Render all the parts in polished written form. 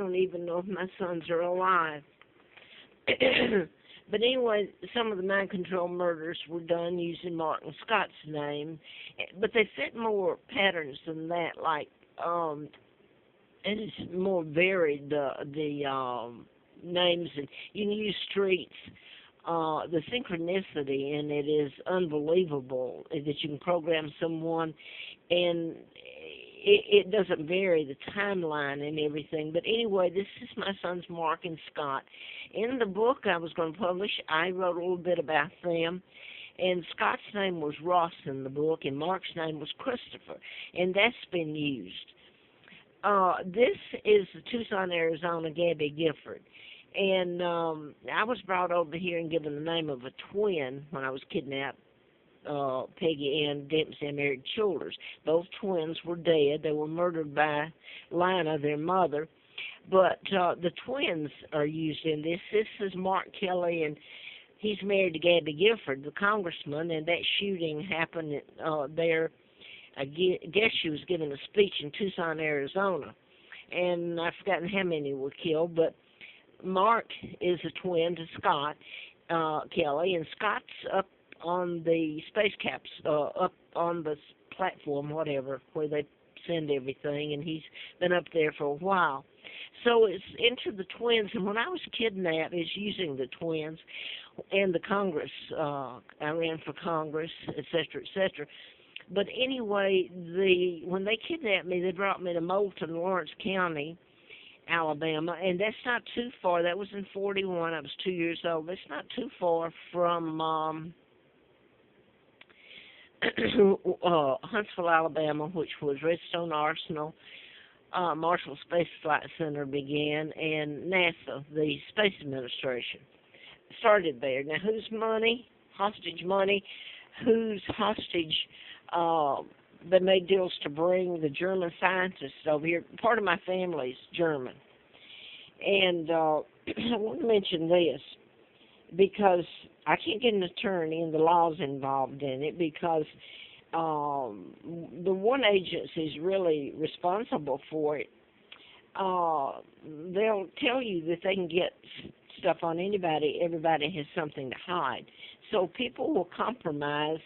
don't even know if my sons are alive. But anyway, some of the mind control murders were done using Martin Scott's name, but they fit more patterns than that. Like, and it's more varied. The names, and you can use streets. The synchronicity in it is unbelievable. That you can program someone, and it doesn't vary the timeline and everything. But anyway, this is my sons Mark and Scott. In the book I was going to publish, I wrote a little bit about them. And Scott's name was Ross in the book, and Mark's name was Christopher, and that's been used. This is Tucson, Arizona, Gabby Gifford. And I was brought over here and given the name of a twin when I was kidnapped. Peggy Ann Dempsey and married Childers. Both twins were dead. They were murdered by Lina, their mother. But the twins are used in this. This is Mark Kelly, and he's married to Gabby Gifford, the congressman, and that shooting happened there. I guess she was giving a speech in Tucson, Arizona. And I've forgotten how many were killed, but Mark is a twin to Scott Kelly, and Scott's up on the space caps, up on the platform, whatever, where they send everything, and he's been up there for a while. So it's into the twins, and when I was kidnapped, it's using the twins and the Congress. I ran for Congress, et cetera, But anyway, when they kidnapped me, they brought me to Moulton, Lawrence County, Alabama, and that's not too far. That was in 41. I was 2 years old. That's not too far from Huntsville, Alabama, which was Redstone Arsenal, Marshall Space Flight Center began, and NASA, the Space Administration, started there. Now, whose money? Hostage money. Whose hostage? They made deals to bring the German scientists over here. Part of my family's German. And I want to mention this, because I can't get an attorney and the law's involved in it, because the one agency is really responsible for it. They'll tell you that they can get stuff on anybody. Everybody has something to hide. So people will compromise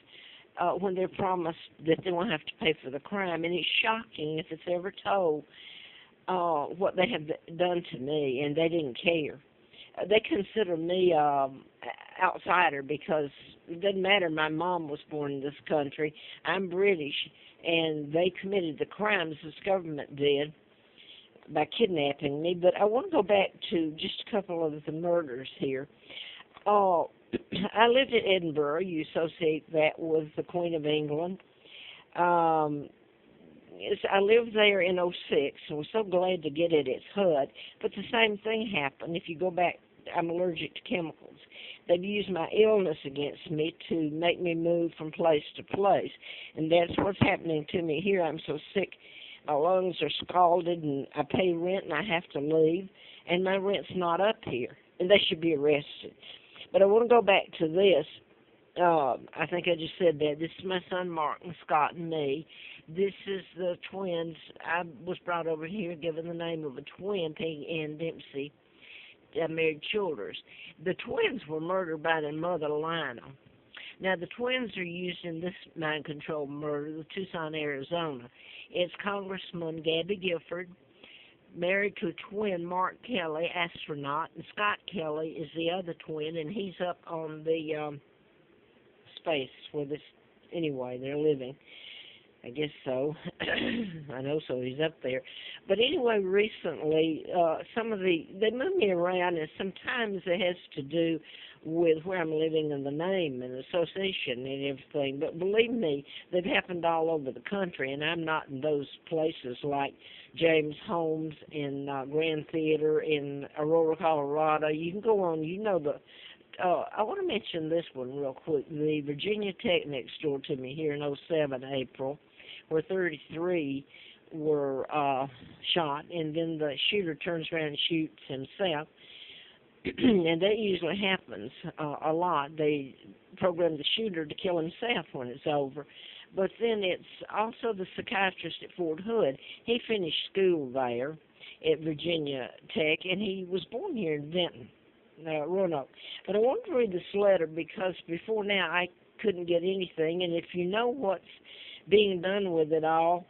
when they're promised that they won't have to pay for the crime. And it's shocking if it's ever told what they have done to me, and they didn't care. They consider me outsider, because it doesn't matter. My mom was born in this country. I'm British, and they committed the crimes this government did by kidnapping me. But I want to go back to just a couple of the murders here. I lived in Edinburgh. You associate that with the Queen of England. I lived there in '06, and was so glad to get it at HUD. But the same thing happened. If you go back, I'm allergic to chemicals. They've used my illness against me to make me move from place to place. And that's what's happening to me here. I'm so sick. My lungs are scalded, and I pay rent, and I have to leave. And my rent's not up here. And they should be arrested. But I want to go back to this. I think I just said that. This is my son Mark and Scott and me. This is the twins. I was brought over here given the name of a twin, Peggy Ann Dempsey. I married Childers. The twins were murdered by their mother, Lina. Now, the twins are used in this mind control murder, the Tucson, Arizona. It's Congressman Gabby Gifford, married to a twin, Mark Kelly, astronaut, and Scott Kelly is the other twin, and he's up on the space where this, anyway, they're living. I guess so. I know so. He's up there. But anyway, recently, they move me around, and sometimes it has to do with where I'm living and the name and association and everything. But believe me, they've happened all over the country, and I'm not in those places like James Holmes in Grand Theater in Aurora, Colorado. You can go on. You know the... I want to mention this one real quick. The Virginia Tech next door to me here in '07, April, where 33 were shot, and then the shooter turns around and shoots himself. And that usually happens a lot. They program the shooter to kill himself when it's over. But then it's also the psychiatrist at Fort Hood. He finished school there. at Virginia Tech, and he was born here in Benton, Roanoke. But I wanted to read this letter because before now I couldn't get anything, and if you know what's being done with it all,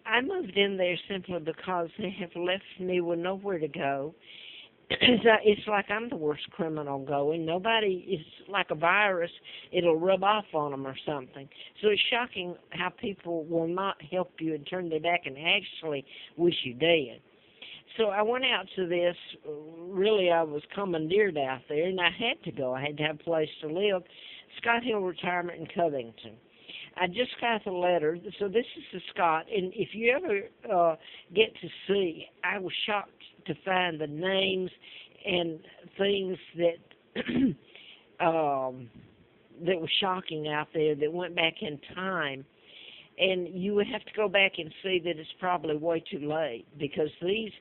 I moved in there simply because they have left me with nowhere to go. It's like I'm the worst criminal going. Nobody is like a virus. It'll rub off on them or something. So it's shocking how people will not help you and turn their back and actually wish you dead. So I went out to this. Really, I was commandeered out there, and I had to go. I had to have a place to live. Scott Hill Retirement in Covington. I just got the letter. So this is to Scott, and if you ever get to see, I was shocked to find the names and things that that was shocking out there that went back in time. And you would have to go back and see that it's probably way too late because these,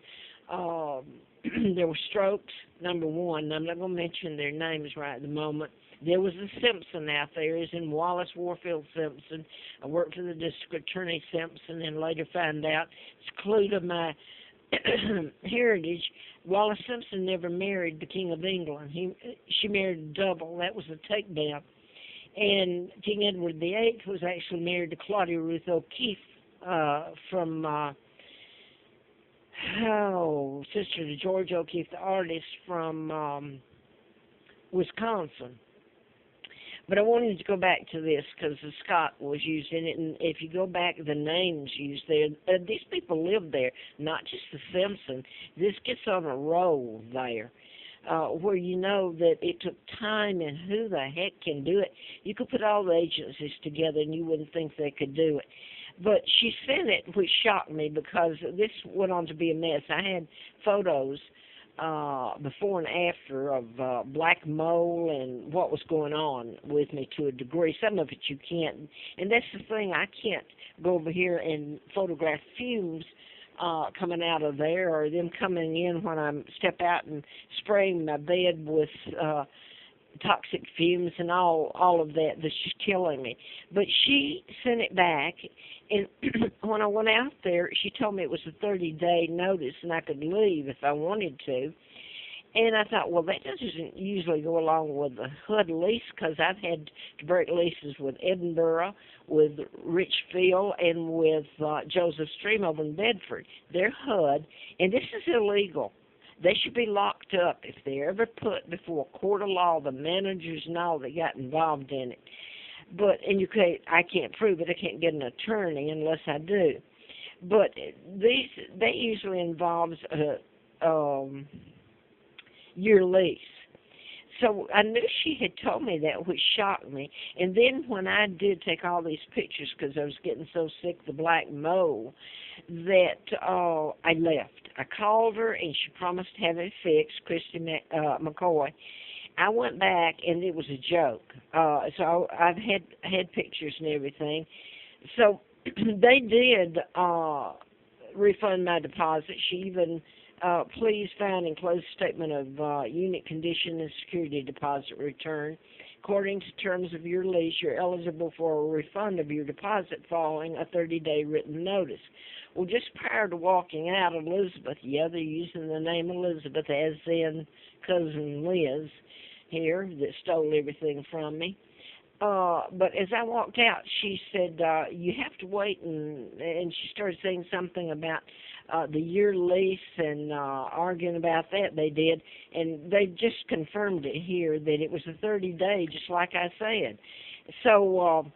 there were strokes, number one. I'm not going to mention their names right at the moment. There was a Simpson out there, as in Wallace Warfield Simpson. I worked for the district attorney Simpson and later found out, it's a clue to my heritage, Wallace Simpson never married the King of England. She married a double. That was a takedown. And King Edward VIII was actually married to Claudia Ruth O'Keefe from, sister to George O'Keefe, the artist from Wisconsin. But I wanted to go back to this because the Scott was used in it, and if you go back, the names used there, these people lived there, not just the Simpson. This gets on a roll there, where you know that it took time and who the heck can do it. You could put all the agencies together and you wouldn't think they could do it. But she sent it, which shocked me because this went on to be a mess. I had photos before and after of black mold and what was going on with me to a degree. Some of it you can't, and that's the thing, I can't go over here and photograph fumes coming out of there or them coming in when I step out and spraying my bed with toxic fumes and all of that that's just killing me. But she sent it back, and when I went out there, she told me it was a 30-day notice and I could leave if I wanted to. And I thought, well, that doesn't usually go along with the HUD lease because I've had to break leases with Edinburgh, with Richfield, and with Joseph Stream over in Bedford. They're HUD, and this is illegal. They should be locked up if they're ever put before a court of law, the managers and all that got involved in it. But, and I can't prove it. I can't get an attorney unless I do. But that usually involves your lease. So I knew she had told me that, which shocked me. And then when I did take all these pictures because I was getting so sick of the black mold, that I left. I called her, and she promised to have it fixed, Christy McCoy. I went back, and it was a joke. So I've had pictures and everything. So they did refund my deposit. She even please find enclosed statement of unit condition and security deposit return. According to terms of your lease, you're eligible for a refund of your deposit following a 30-day written notice. Well, just prior to walking out, Elizabeth, yeah, they're using the name Elizabeth as in cousin Liz here that stole everything from me. But as I walked out, she said, you have to wait, and she started saying something about the year lease and arguing about that they did, and they just confirmed it here that it was a 30-day, just like I said. So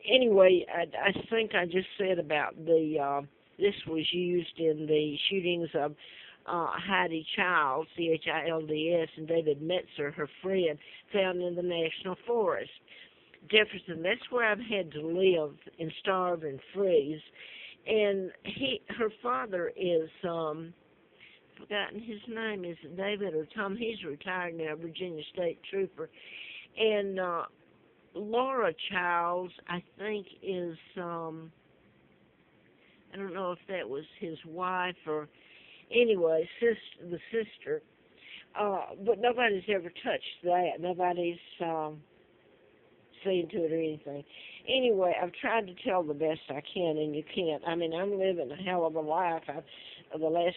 anyway, I think I just said about this was used in the shootings of Heidi Childs, Childs, and David Metzer, her friend, found in the National Forest. Jefferson, that's where I've had to live and starve and freeze. And her father is, forgotten his name, is it David or Tom? He's retired now, Virginia State Trooper. And Laura Childs, I think, is, I don't know if that was his wife or, anyway, the sister. But nobody's ever touched that. Nobody's seen to it or anything. Anyway, I've tried to tell the best I can, and you can't. I mean, I'm living a hell of a life. the last